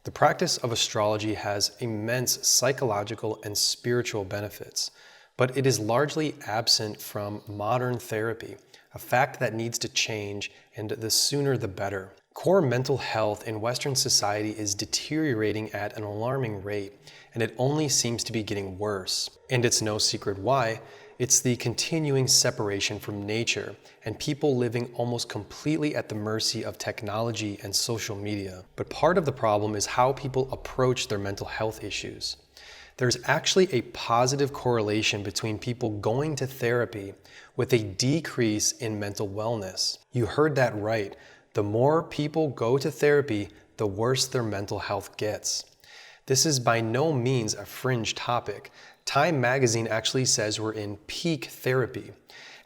The practice of astrology has immense psychological and spiritual benefits, but it is largely absent from modern therapy, a fact that needs to change, and the sooner the better. Core mental health in Western society is deteriorating at an alarming rate, and it only seems to be getting worse. And it's no secret why. It's the continuing separation from nature and people living almost completely at the mercy of technology and social media. But part of the problem is how people approach their mental health issues. There's actually a positive correlation between people going to therapy with a decrease in mental wellness. You heard that right. The more people go to therapy, the worse their mental health gets. This is by no means a fringe topic. Time magazine actually says we're in peak therapy.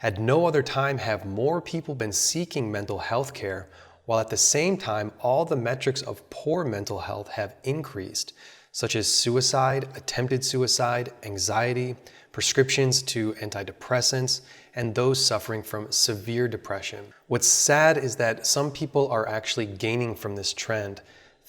At no other time have more people been seeking mental health care, while at the same time all the metrics of poor mental health have increased, such as suicide, attempted suicide, anxiety, prescriptions to antidepressants, and those suffering from severe depression. What's sad is that some people are actually gaining from this trend.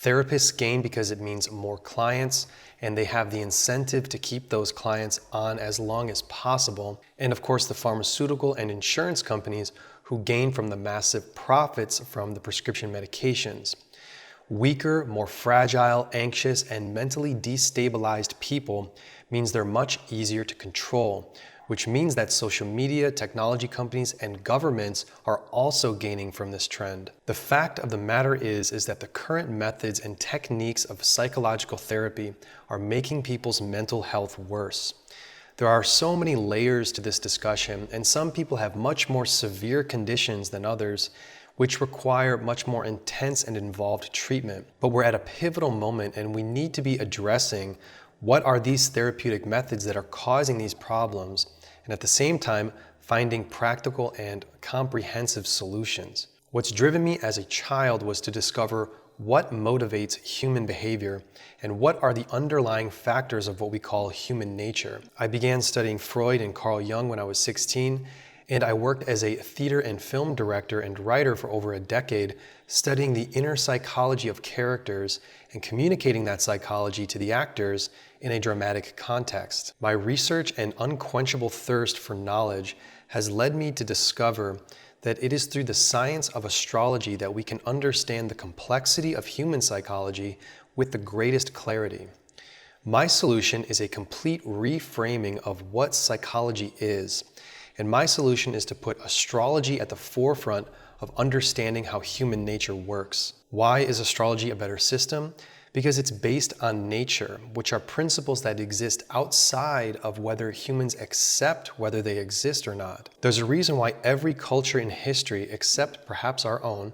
Therapists gain because it means more clients, and they have the incentive to keep those clients on as long as possible. And of course, the pharmaceutical and insurance companies who gain from the massive profits from the prescription medications. Weaker, more fragile, anxious, and mentally destabilized people means they're much easier to control, which means that social media, technology companies, and governments are also gaining from this trend. The fact of the matter is that the current methods and techniques of psychological therapy are making people's mental health worse. There are so many layers to this discussion, and some people have much more severe conditions than others, which require much more intense and involved treatment. But we're at a pivotal moment, and we need to be addressing what are these therapeutic methods that are causing these problems, and at the same time, finding practical and comprehensive solutions. What's driven me as a child was to discover what motivates human behavior and what are the underlying factors of what we call human nature. I began studying Freud and Carl Jung when I was 16, and I worked as a theater and film director and writer for over a decade, studying the inner psychology of characters and communicating that psychology to the actors in a dramatic context. My research and unquenchable thirst for knowledge has led me to discover that it is through the science of astrology that we can understand the complexity of human psychology with the greatest clarity. My solution is a complete reframing of what psychology is. And my solution is to put astrology at the forefront of understanding how human nature works. Why is astrology a better system? Because it's based on nature, which are principles that exist outside of whether humans accept whether they exist or not. There's a reason why every culture in history, except perhaps our own,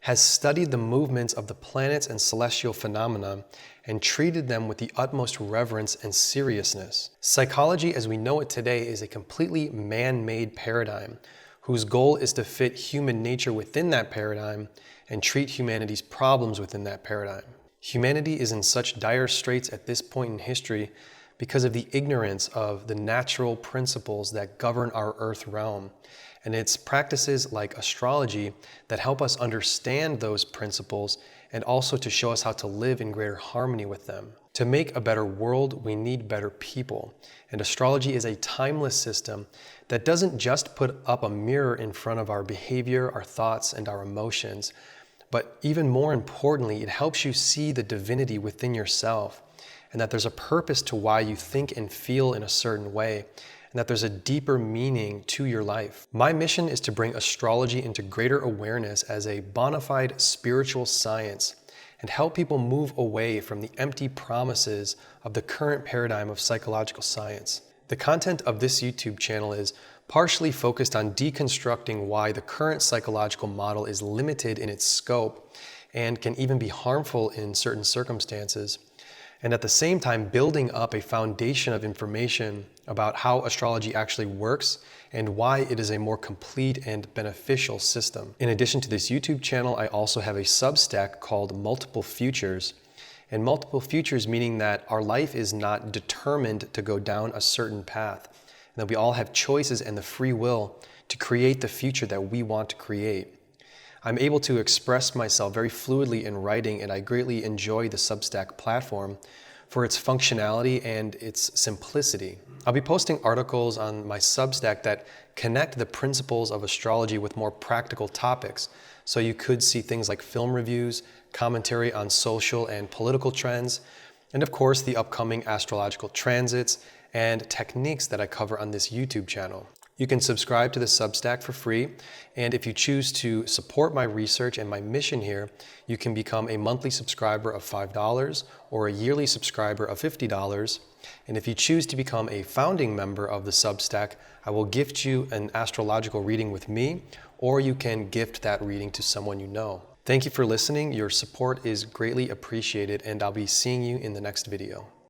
has studied the movements of the planets and celestial phenomena and treated them with the utmost reverence and seriousness. Psychology as we know it today is a completely man-made paradigm whose goal is to fit human nature within that paradigm and treat humanity's problems within that paradigm. Humanity is in such dire straits at this point in history because of the ignorance of the natural principles that govern our earth realm. And it's practices like astrology that help us understand those principles and also to show us how to live in greater harmony with them. To make a better world, we need better people. And astrology is a timeless system that doesn't just put up a mirror in front of our behavior, our thoughts, and our emotions, but even more importantly, it helps you see the divinity within yourself and that there's a purpose to why you think and feel in a certain way, and that there's a deeper meaning to your life. My mission is to bring astrology into greater awareness as a bona fide spiritual science and help people move away from the empty promises of the current paradigm of psychological science. The content of this YouTube channel is partially focused on deconstructing why the current psychological model is limited in its scope and can even be harmful in certain circumstances, and at the same time building up a foundation of information about how astrology actually works and why it is a more complete and beneficial system. In addition to this YouTube channel, I also have a Substack called Multiple Futures. And multiple futures meaning that our life is not determined to go down a certain path, and that we all have choices and the free will to create the future that we want to create. I'm able to express myself very fluidly in writing, and I greatly enjoy the Substack platform for its functionality and its simplicity. I'll be posting articles on my Substack that connect the principles of astrology with more practical topics. So you could see things like film reviews, commentary on social and political trends, and of course the upcoming astrological transits and techniques that I cover on this YouTube channel. You can subscribe to the Substack for free, and if you choose to support my research and my mission here, you can become a monthly subscriber of $5 or a yearly subscriber of $50. And if you choose to become a founding member of the Substack, I will gift you an astrological reading with me, or you can gift that reading to someone you know. Thank you for listening. Your support is greatly appreciated, and I'll be seeing you in the next video.